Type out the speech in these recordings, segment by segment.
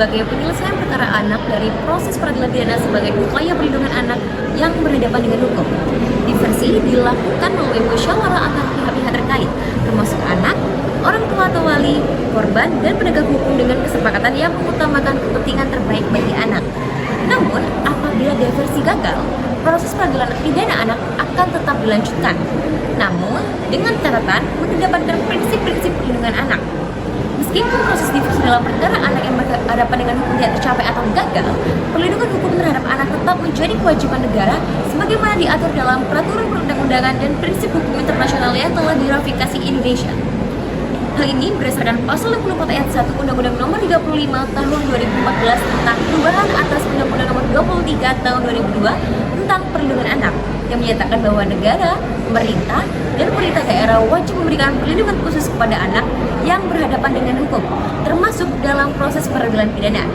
sebagai penyelesaian perkara anak dari proses peradilan pidana sebagai upaya perlindungan anak yang berhadapan dengan hukum. Diversi dilakukan melalui musyawarah antar pihak-pihak terkait, termasuk anak, orang tua atau wali, korban, dan penegak hukum dengan kesepakatan yang mengutamakan kepentingan terbaik bagi anak. Namun, apabila diversi gagal, proses peradilan pidana anak akan tetap dilanjutkan. Namun, dengan catatan mengedepankan prinsip-prinsip perlindungan anak. Meskipun proses diversi dalam perkara anak yang berhadapan dengan hukum tidak tercapai atau gagal, perlindungan hukum terhadap anak tetap menjadi kewajiban negara sebagaimana diatur dalam peraturan perundang-undangan dan prinsip hukum internasional yang telah diratifikasi Indonesia. Hal ini berdasarkan pasal 64 ayat 1 Undang-Undang Nomor 35 Tahun 2014 tentang perubahan atas Undang-Undang Nomor 23 Tahun 2002 tentang perlindungan anak, yang menyatakan bahwa negara, pemerintah, dan pemerintah daerah wajib memberikan perlindungan khusus kepada anak yang berhadapan dengan hukum, termasuk dalam proses peradilan pidana.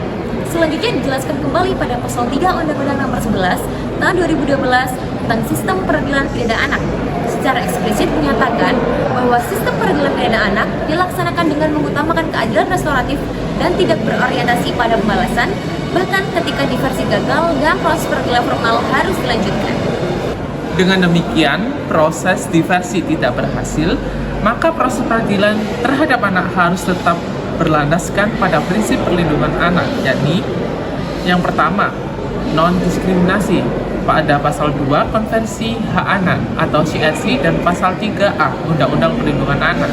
Selanjutnya dijelaskan kembali pada pasal 3 Undang-Undang Nomor 11 Tahun 2012 tentang sistem peradilan pidana anak. Secara eksplisit menyatakan bahwa sistem peradilan pidana anak dilaksanakan dengan mengutamakan keadilan restoratif dan tidak berorientasi pada pembalasan, bahkan ketika diversi gagal dan proses peradilan formal harus dilanjutkan. Dengan demikian, proses diversi tidak berhasil, maka proses peradilan terhadap anak harus tetap berlandaskan pada prinsip perlindungan anak, yakni yang pertama, non-diskriminasi pada pasal 2 Konvensi Hak Anak atau CSI dan pasal 3A Undang-Undang Perlindungan Anak,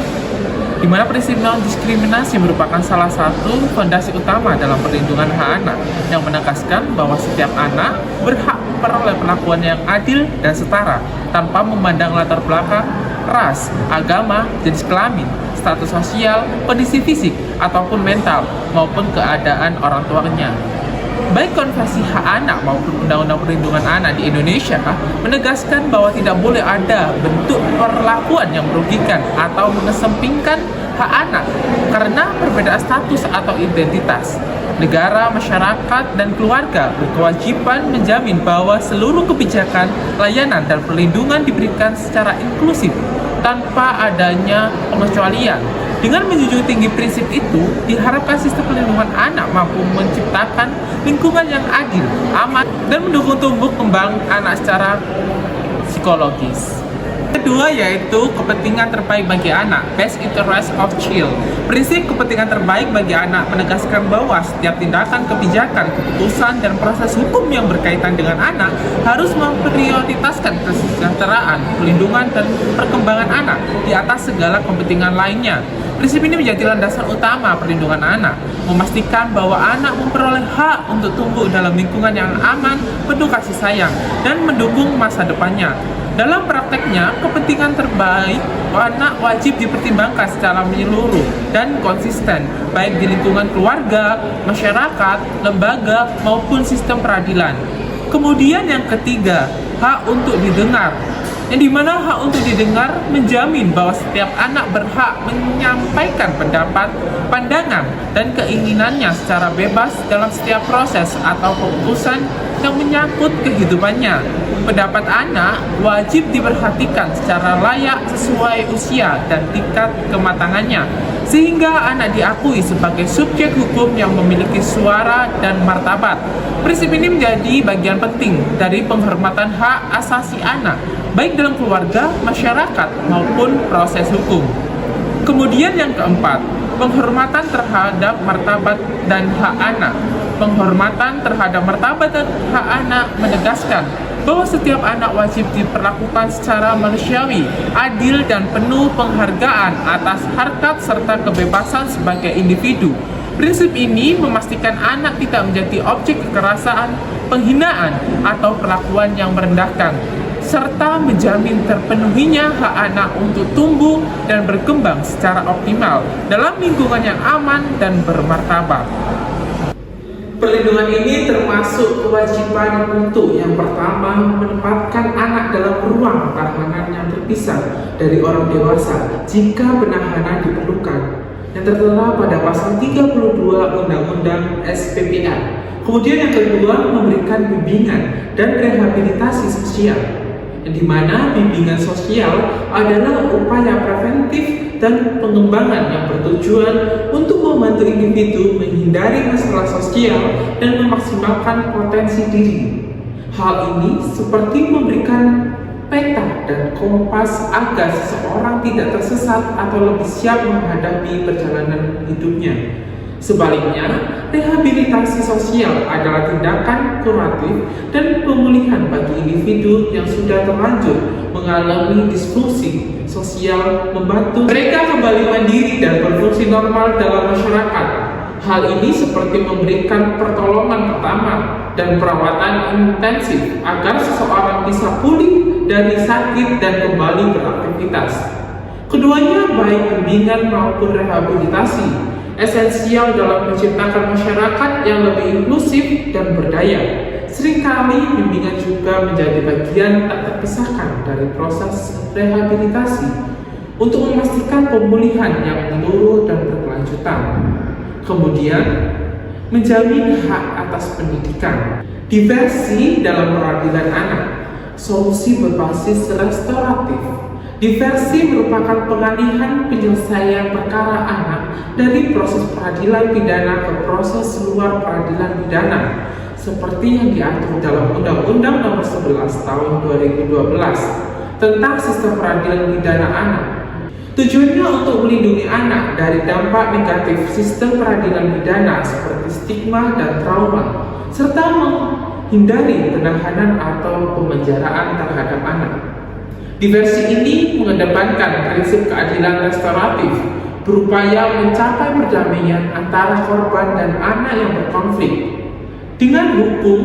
di mana prinsip non-diskriminasi merupakan salah satu fondasi utama dalam perlindungan hak anak yang menegaskan bahwa setiap anak berhak memperoleh perlakuan yang adil dan setara tanpa memandang latar belakang, ras, agama, jenis kelamin, status sosial, kondisi fisik, ataupun mental, maupun keadaan orang tuanya. Baik Konvensi Hak Anak maupun Undang-Undang Perlindungan Anak di Indonesia menegaskan bahwa tidak boleh ada bentuk perlakuan yang merugikan atau mengesampingkan hak anak karena perbedaan status atau identitas. Negara, masyarakat, dan keluarga berkewajiban menjamin bahwa seluruh kebijakan, layanan, dan perlindungan diberikan secara inklusif tanpa adanya pengecualian. Dengan menjunjung tinggi prinsip itu, diharapkan sistem perlindungan anak mampu menciptakan lingkungan yang adil, aman, dan mendukung tumbuh kembang anak secara psikologis. Kedua yaitu kepentingan terbaik bagi anak, best interest of child. Prinsip kepentingan terbaik bagi anak menegaskan bahwa setiap tindakan, kebijakan, keputusan, dan proses hukum yang berkaitan dengan anak harus memprioritaskan kesejahteraan, perlindungan, dan perkembangan anak di atas segala kepentingan lainnya. Prinsip ini menjadi landasan utama perlindungan anak, memastikan bahwa anak memperoleh hak untuk tumbuh dalam lingkungan yang aman, penuh kasih sayang, dan mendukung masa depannya. Dalam prakteknya, kepentingan terbaik anak wajib dipertimbangkan secara menyeluruh dan konsisten, baik di lingkungan keluarga, masyarakat, lembaga, maupun sistem peradilan. Kemudian yang ketiga, hak untuk didengar, yang dimana hak untuk didengar menjamin bahwa setiap anak berhak menyampaikan pendapat, pandangan, dan keinginannya secara bebas dalam setiap proses atau keputusan yang menyangkut kehidupannya. Pendapat anak wajib diperhatikan secara layak sesuai usia dan tingkat kematangannya, sehingga anak diakui sebagai subjek hukum yang memiliki suara dan martabat. Prinsip ini menjadi bagian penting dari penghormatan hak asasi anak, baik dalam keluarga, masyarakat, maupun proses hukum. Kemudian yang keempat, penghormatan terhadap martabat dan hak anak. Penghormatan terhadap martabat dan hak anak menegaskan bahwa setiap anak wajib diperlakukan secara manusiawi, adil, dan penuh penghargaan atas harkat serta kebebasan sebagai individu. Prinsip ini memastikan anak tidak menjadi objek kekerasan, penghinaan, atau perlakuan yang merendahkan, serta menjamin terpenuhinya hak anak untuk tumbuh dan berkembang secara optimal dalam lingkungan yang aman dan bermartabat. Perlindungan ini termasuk kewajiban untuk yang pertama menempatkan anak dalam ruang tahanan yang terpisah dari orang dewasa jika penahanan diperlukan, yang tertera pada pasal 32 Undang-Undang SPPA. Kemudian yang kedua, memberikan bimbingan dan rehabilitasi sosial, yang dimana bimbingan sosial adalah upaya preventif dan pengembangan yang bertujuan untuk membantu individu menghindari masalah sosial dan memaksimalkan potensi diri. Hal ini seperti memberikan peta dan kompas agar seseorang tidak tersesat atau lebih siap menghadapi perjalanan hidupnya. Sebaliknya, rehabilitasi sosial adalah tindakan kuratif dan pemulihan bagi individu yang sudah terlanjur mengalami disfungsi sosial, membantu mereka kembali mandiri dan berfungsi normal dalam masyarakat. Hal ini seperti memberikan pertolongan pertama dan perawatan intensif agar seseorang bisa pulih dari sakit dan kembali beraktivitas. Keduanya, baik bimbingan maupun rehabilitasi, esensial dalam menciptakan masyarakat yang lebih inklusif dan berdaya. Seringkali bimbingan juga menjadi bagian tak terpisahkan dari proses rehabilitasi untuk memastikan pemulihan yang menyeluruh dan berkelanjutan. Kemudian, menjamin hak atas pendidikan, diversi dalam peradilan anak, solusi berbasis restoratif. Diversi merupakan pengalihan penyelesaian perkara anak dari proses peradilan pidana ke proses luar peradilan pidana, seperti yang diatur dalam Undang-Undang Nomor 11 Tahun 2012 tentang Sistem Peradilan Pidana Anak. Tujuannya untuk melindungi anak dari dampak negatif sistem peradilan pidana seperti stigma dan trauma, serta menghindari penahanan atau pemenjaraan terhadap anak. Diversi ini mengedepankan prinsip keadilan restoratif, berupaya mencapai perdamaian antara korban dan anak yang berkonflik dengan hukum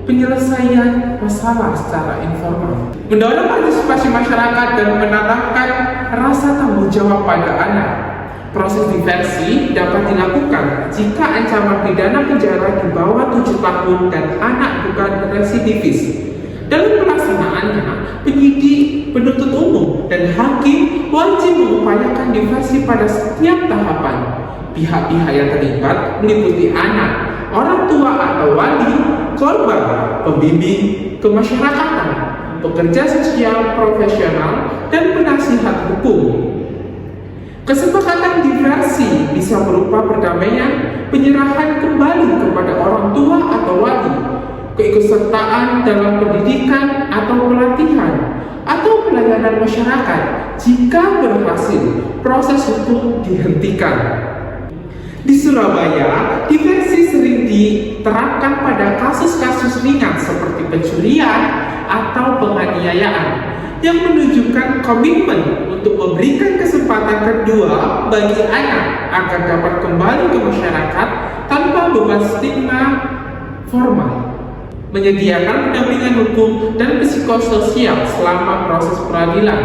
penyelesaian masalah secara informal, mendorong partisipasi masyarakat dan menanamkan rasa tanggung jawab pada anak. Proses diversi dapat dilakukan jika ancaman pidana penjara di bawah 7 tahun dan anak bukan residivis. Dalam pelaksanaannya, penyidik, penuntut umum, dan hakim wajib mengupayakan diversi pada setiap tahapan. Pihak-pihak yang terlibat meliputi anak, orang tua atau wali, korban, pembimbing, kemasyarakatan, pekerja sosial profesional, dan penasihat hukum. Kesepakatan diversi bisa berupa perdamaian, penyerahan kembali kepada orang tua atau wali, keikutsertaan dalam pendidikan atau pelatihan, atau pelayanan masyarakat. Jika berhasil, proses hukum dihentikan. Di Surabaya, diversi sering diterapkan pada kasus-kasus ringan seperti pencurian atau penganiayaan, yang menunjukkan komitmen untuk memberikan kesempatan kedua bagi anak agar dapat kembali ke masyarakat tanpa beban stigma formal. Menyediakan pendampingan hukum dan psikososial selama proses peradilan.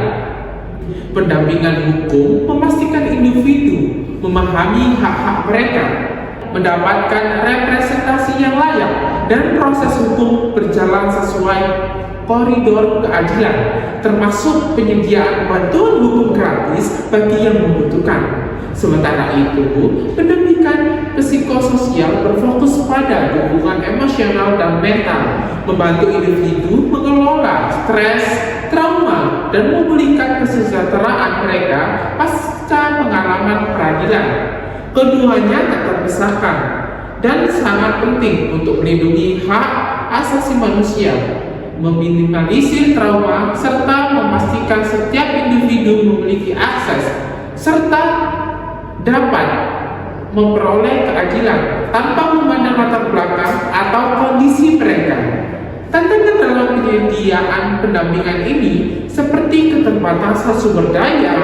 Pendampingan hukum memastikan individu memahami hak-hak mereka, mendapatkan representasi yang layak, dan proses hukum berjalan sesuai koridor keadilan, termasuk penyediaan bantuan hukum gratis bagi yang membutuhkan. Sementara itu, pendampingan psikososial berfokus pada dukungan emosional dan mental, membantu individu mengelola stres, trauma, dan memulihkan kesejahteraan mereka pasca pengalaman peradilan. Keduanya tak terpisahkan dan sangat penting untuk melindungi hak asasi manusia, meminimalisir trauma, serta memastikan setiap individu memiliki akses serta dapat memperoleh keadilan tanpa memandang latar belakang atau kondisi mereka. Tantangan dalam penyediaan pendampingan ini seperti keterbatasan sumber daya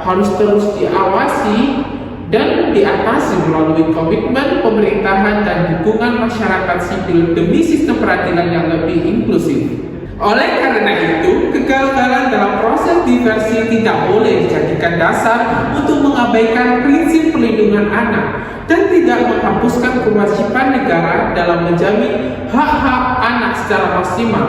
harus terus diawasi dan diatasi melalui komitmen pemerintahan dan dukungan masyarakat sipil demi sistem peradilan yang lebih inklusif. Oleh karena itu, kegagalan dalam proses diversi tidak boleh dijadikan dasar untuk mengabaikan prinsip perlindungan anak dan tidak menghapuskan kewajiban negara dalam menjamin hak-hak anak secara maksimal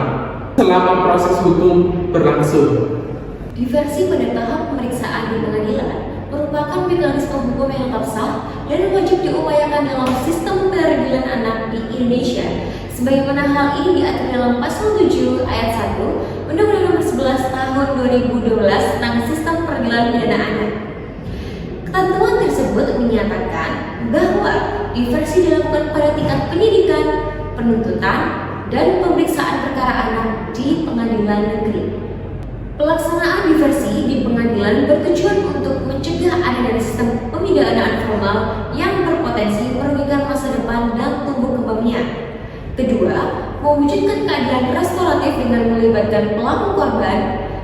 selama proses hukum berlangsung. Diversi pada tahap pemeriksaan di pengadilan merupakan mekanisme hukum yang tetap sah dan wajib diupayakan dalam sistem peradilan anak di Indonesia. Sebagaimana hal ini diatur dalam Pasal 7 Ayat 1 Undang-Undang Nomor 11 Tahun 2012 tentang Sistem Peradilan Pidana Anak. tersebut menyatakan bahwa diversi dilakukan pada tingkat penyidikan, penuntutan, dan pemeriksaan perkara anak di pengadilan negeri. Pelaksanaan diversi di pengadilan bertujuan untuk mencegah adanya sistem pemidanaan formal yang berpotensi merugikan masa depan dan tumbuh kembangnya. Kedua, mewujudkan keadilan restoratif dengan melibatkan pelaku korban,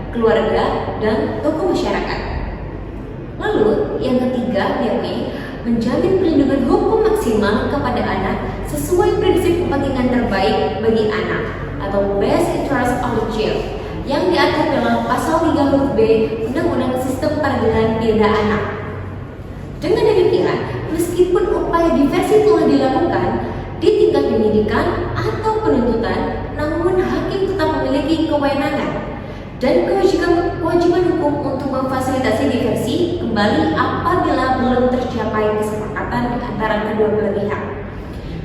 keluarga, dan tokoh masyarakat. Lalu, yang ketiga yakni menjamin perlindungan hukum maksimal kepada anak sesuai prinsip kepentingan terbaik bagi anak atau best interest of the child yang diatur dalam pasal 3 huruf B Undang-Undang Sistem Peradilan Pidana Anak. Dengan demikian, meskipun upaya diversi telah dilakukan di tingkat penyidikan atau penuntutan, namun hakim tetap memiliki kewenangan dan kewajiban hukum untuk memfasilitasi diversi kembali apabila belum tercapai kesepakatan antara kedua belah pihak.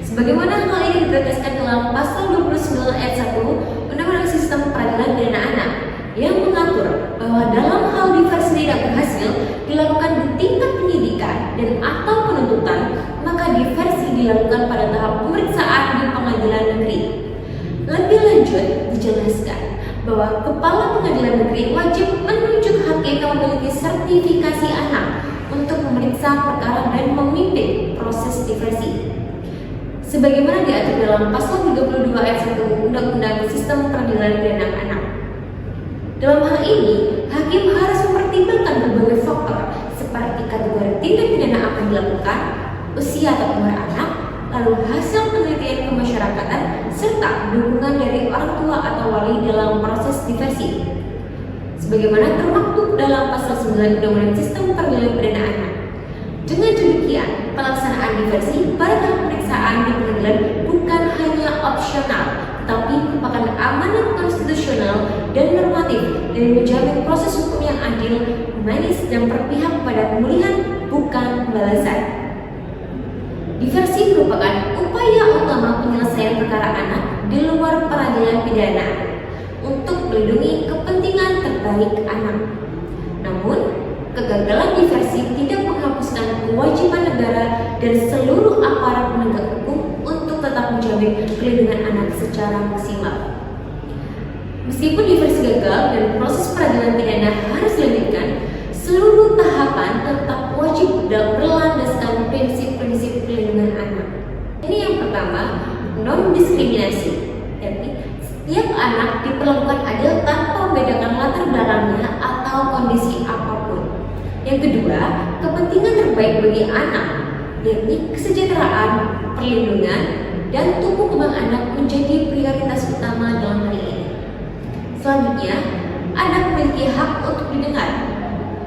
Sebagaimana hal ini ditegaskan dalam pasal 29 ayat 1 Undang-Undang Sistem Peradilan Pidana Anak yang mengatur bahwa dalam hal diversi tidak berhasil dilakukan di tingkat penyidikan dan atau penuntutan, maka diversi dilakukan pada tahap pemeriksaan di pengadilan negeri. Lebih lanjut dijelaskan bahwa Kepala Pengadilan Negeri wajib menunjuk hakim yang memiliki sertifikasi anak untuk memeriksa perkara dan memimpin proses diversi. Sebagaimana diatur dalam pasal 32 ayat 1 Undang-Undang Sistem Peradilan Pidana Anak. Dalam hal ini, hakim harus mempertimbangkan berbagai faktor seperti kategori tindak pidana apa yang dilakukan, usia atau umur anak, lalu hasil penelitian kemasyarakatan, serta dukungan dari orang tua atau wali dalam proses diversi. Sebagaimana termaktub dalam pasal 9 Undang-Undang Sistem Peradilan Pidana Anak. Dengan demikian, pelaksanaan diversi pada tahap pemeriksaan di pengadilan bukan hanya opsional, tetapi merupakan amanat konstitusional dan normatif dan menjamin proses hukum yang adil, humanis, dan berpihak pada pemulihan, bukan balasan. Diversi merupakan upaya utama penyelesaian perkara anak di luar peradilan pidana untuk melindungi kepentingan terbaik anak. Namun, kegagalan diversi tidak menghapuskan kewajiban negara dan seluruh aparat penegak hukum untuk tetap menjamin perlindungan anak secara maksimal. Meskipun diversi gagal dan proses peradilan pidana harus dilanjutkan, seluruh tahapan tetap wajib berlandaskan prinsip-prinsip perlindungan anak. Ini yang pertama, non-diskriminasi, yakni setiap anak diperlakukan adil tanpa membedakan latar belakangnya atau kondisi apapun. Yang kedua, kepentingan terbaik bagi anak, yakni kesejahteraan, perlindungan, dan tumbuh kembang anak menjadi prioritas utama dalam hal ini. Selanjutnya, anak memiliki hak untuk didengar.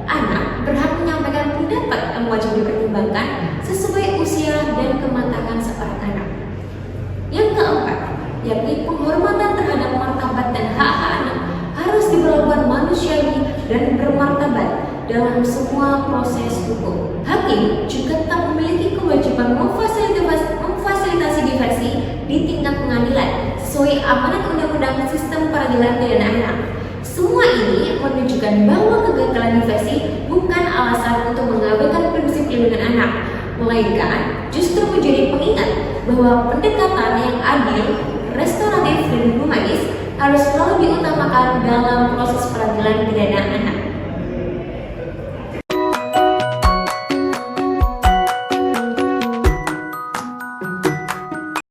Anak berhak menyampaikan pendapat yang wajib dipertimbangkan sesuai usia dan kematangan seorang anak. Yang keempat, yakni penghormatan terhadap martabat dan hak-hak anak harus diperlakukan manusiawi dan bermartabat dalam semua proses hukum. Hakim juga tetap memiliki kewajiban memfasilitasi diversi di tingkat pengadilan sesuai amanat Undang-Undang Sistem Peradilan Pidana Anak. Semua ini menunjukkan bahwa kegagalan diversi bukan alasan untuk mengabaikan prinsip perlindungan anak, melainkan justru menjadi pengingat bahwa pendekatan yang adil, restoratif, dan humanis harus selalu diutamakan dalam proses peradilan pidana anak.